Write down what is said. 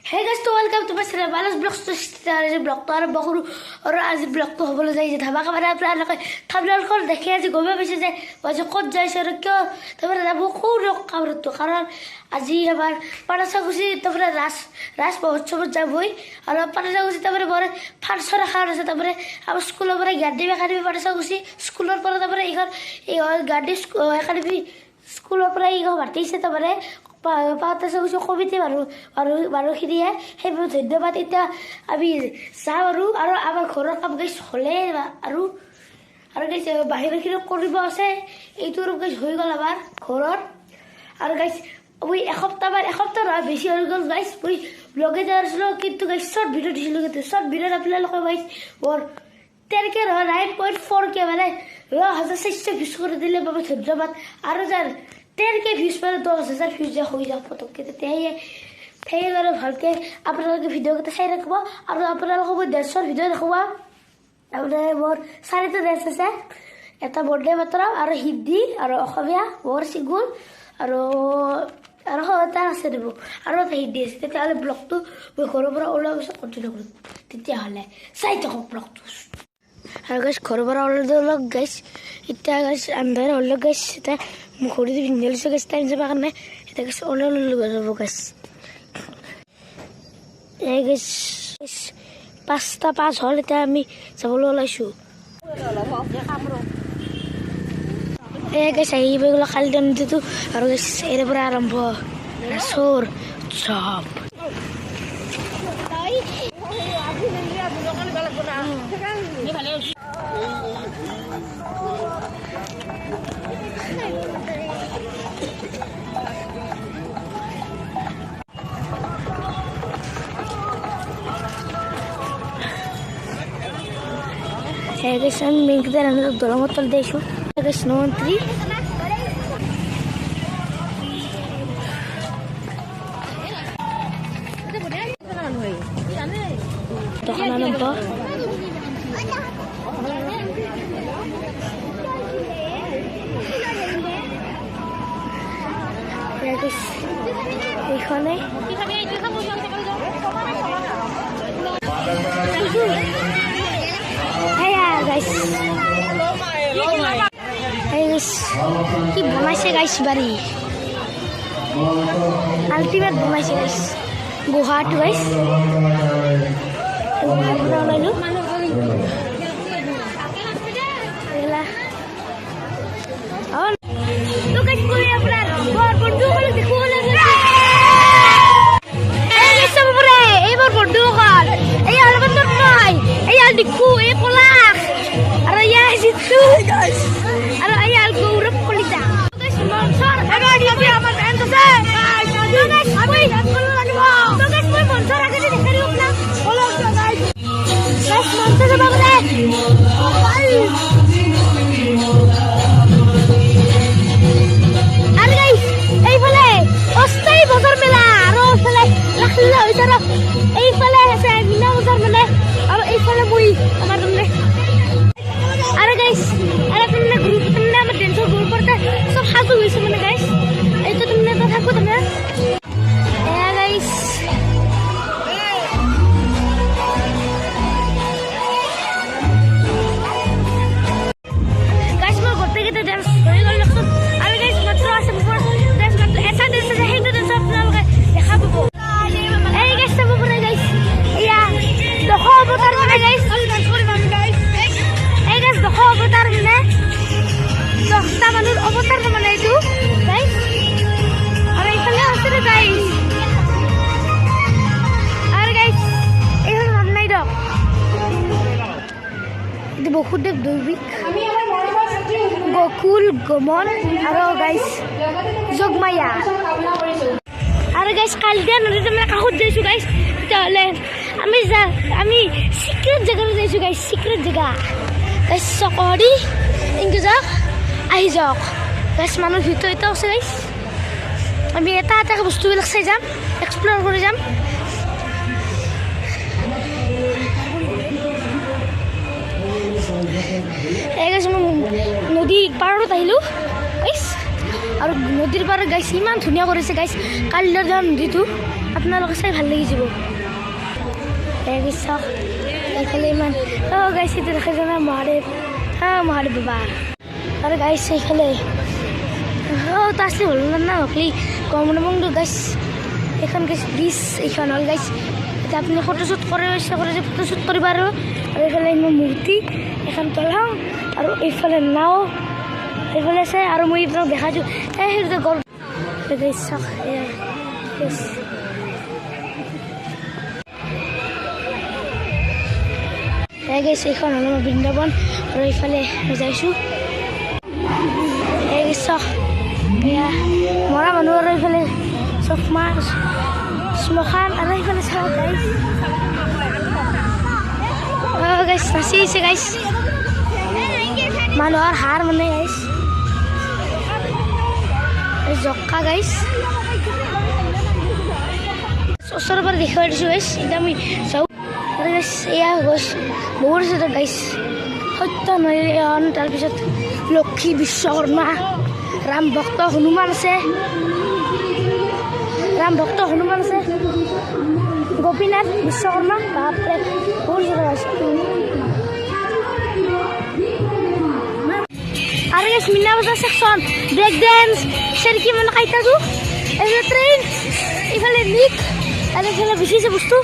Hey guys, to welcome to my channel. Balas vlogs to start vlog to আৰম্ভ কৰো আৰু আজি vlogটো হ'বলৈ যাই যে ধাবা খাবলৈ আপোনালোকে থাম্বনেইলখন দেখি আজি গমে পাইছে যে মই ক'ত যাইছো আৰু কিয় তাৰপৰা যাব সৰু কামৰটো কাৰণ আজি আমাৰ পাৰাচাগুচি তাৰপৰা ৰাজ মহোৎসৱত যাবই আৰু পাৰাচাগুচি তাৰপৰা বৰ ফাংচন এখন আছে তাৰপৰা আমাৰ স্কুলৰ পৰা গান্ধী একাডেমী পাৰাচাগুচি স্কুলৰ পৰা তাৰপৰা এইখন গান্ধী একাডেমী স্কুলৰ পৰা এইখন মাতিছে তাৰপৰা পাৰাচাগুচি কমিটি মানুহখিনিয়ে সেইবোৰ ধন্যবাদ এতিয়া আমি যাওঁ আৰু আমাৰ ঘৰৰ কাম গাইছ হ'লে আৰু গাইছ বাহিৰৰখিনি কৰিব আছে এইটো আৰু গাইছ হৈ গ'ল আমাৰ ঘৰত আৰু গাইছ মই এসপ্তাহ নহয় বেছি হৈ গ'ল গাইছ মই ব্লগে যাই আছিলোঁ কিন্তু গাইছ শ্বৰ্ট ভিডিঅ' দিছিলোঁ কিন্তু শ্বৰ্ট ভিডিঅ'ত আপোনালোকে গাইছ বৰ 10K নহয় 9.4K মানে 1400 ভিউজ কৰি দিলে বাবে ধন্যবাদ আৰু যাৰ 10K ভিউজ মানে 10,000 ভিউজ হৈ যাওক পটককৈ তেতিয়াহে সেইকাৰণে ভালকৈ আপোনালোকে ভিডিঅ'কেইটা চাই ৰাখিব আৰু আপোনালোকক মই ডেন্সৰ ভিডিঅ' দেখুৱাম আপোনাৰ মোৰ 4টা ডেন্স আছে এটা বন্দে মাতৰম আৰু হিন্দী আৰু অসমীয়া মোৰ চিংগুল আৰু এটা আছে দিব আৰু এটা হিন্দী আছে তেতিয়াহ'লে ব্লগটো মই ঘৰৰ পৰা ওলোৱাৰ পিছত কণ্টিনিউ কৰিম তেতিয়াহ'লে চাই থাকক ব্লগটো আৰু গাইছ ঘৰৰ পৰা ওলাব গাইছ এতিয়া গাইছ আন্ধাৰ হ'ল গাইছ এতিয়া ঘড়ীটো পিন্ধি লৈছোঁ গাইছ টাইম যাবৰ কাৰণে এতিয়া গাইছ ওলাই যাব গাইছ এই গাইছ 5টা 5 হ'ল এতিয়া আমি যাবলৈ ওলাইছোঁ এই গাইছ আহিব গ'লে কালি নদীটো আৰু গাইছ ইয়াৰ পৰা আৰম্ভ ৰাসৰ উৎসৱ আমি মেঘদের দলঙর তল দিয়েছো স্নমন্ত্রী দোকান আনন্দ এইখানে কি বনাইছে গাইছ বাড়ি আল্টিমেট বনাইছে গাইছ গুহাটো গাইছ ওলাইলো এইবাৰ বন্ধুসকল এই অলপমান নহয় এই দেখো এই পলাশ আৰু ইয়াৰ জিতু আৰু ইয়াৰ গৌৰৱ কলিতা মঞ্চৰ আগেদি আমাৰ বেঞ্চ আছে মই মঞ্চৰ আগেদি দেখাই দিওঁ আপোনাক মঞ্চ যাব বোলে আৰু গাইছ এইফালে অস্থায়ী বজাৰ মেলা আৰু এইফালে লাখলিলা হৈছে আৰু এইফালে আছে মিনা বজাৰ মানে আৰু এইফালে মই আমাৰ তাৰমানে আৰু গাইছ আৰু তাৰমানে গ্ৰুপ তাৰমানে আমাৰ ডেন্সৰ গ্ৰুপৰ চব সাজু হৈছে মানে গাইছ এইটো তাৰমানে এটা থাকো তাৰমানে এয়া গাইছ গাইছ মই গোটেইকেইটা ডেন্স হৈ গ'ল লওকচোন আৰু গাইছ মাত্ৰ আছে মোৰ ডেন্স মাত্ৰ এটা ডেন্স আছে সেইটো ডেন্স আপোনালোকে দেখা পাব এই গাইছ চাব পাৰে গাইছ এয়া দশ অৱতাৰ মানে গাইছ এই গাইছ দশ অৱতাৰ মানে 10টা মানুহৰ অৱতাৰ মানে এইটো গাইছ আৰু এইফালে আছে গাইছ আৰু গাইছ এইখন নাম নাই দিয়ক এইটো বসুদেৱ দৈবিক গকুল গমন আৰু গাইছ যোগমায়া আৰু গাইছ কালিয়া নদীত মানে কাষত যাইছোঁ গাইছ তেতিয়াহ'লে আমি চিক্ৰেট জেগালৈ যাইছোঁ গাইছ চিক্ৰেট জেগা গাইছ চকৰি এনেকৈ যাওক আহি যাওক গাইছ মানুহ ভিতৰত এটাও আছে গাইছ আমি এটা বস্তুবিলাক চাই যাম এক্সপ্ল'ৰ কৰি যাম এই গাইছ মই নদীৰ পাৰত আহিলোঁ গাইছ আৰু নদীৰ পাৰত গাইছ ইমান ধুনীয়া কৰিছে গাইছ কালিৰ নদীটো আপোনালোকে চাই ভাল লাগি যাব চাওক এইফালে ইমান গাইছ এইটো দেখা জানা মহাদেৱ মহাদেৱ বাবা আৰু গাইছ এইফালে তাছলি হ'ল না হকলি কম নমংটো গাইছ এখন গাইছ ব্ৰিজ এইখন হ'ল গাইছ এতিয়া আপুনি ফটোশ্বুট কৰে ইচ্ছা কৰে যে ফটোশ্বুট কৰিব আৰু এইফালে ইমান মূৰ্তি এখন তলাওঁ আৰু এইফালে নাও এইফালে আছে আৰু মই আপোনাক দেখাইছোঁ সেইটো গল গাইছ চাওক গাইছ এইখন হ'ল আমাৰ বৃন্দাবন আৰু এইফালে যাইছোঁ চাওক এয়া মৰা মানুহ আৰু এইফালে চব মাছ শ্মশান আৰু এইফালে চাওক গাইছ নাচি আহিছে গাইছ মানুহৰ হাৰ মানে গাইছ জক্কা গাইছ ওচৰৰ পৰা দেখুৱাই দিছোঁ গাইছ এতিয়া আমি চাওঁ আৰু গাইছ এয়া গছ বহুত আছে গাইছ সত্যনাৰায়ণ তাৰপিছত লক্ষী বিশ্বকৰ্মা ৰাম ভক্ত হনুমান আছে গোপীনাথ বিশ্বকৰ্মা বাপৰে বহুত জেগা আছে আৰু গাইছ মিনা বজাৰ ছেকশ্যন ব্ৰেক ডেন্স চেৰকি মানে কাইটাটো এইফালে ট্ৰেইন এইফালে মিক আৰু এইফালে বেছি আছে বস্তু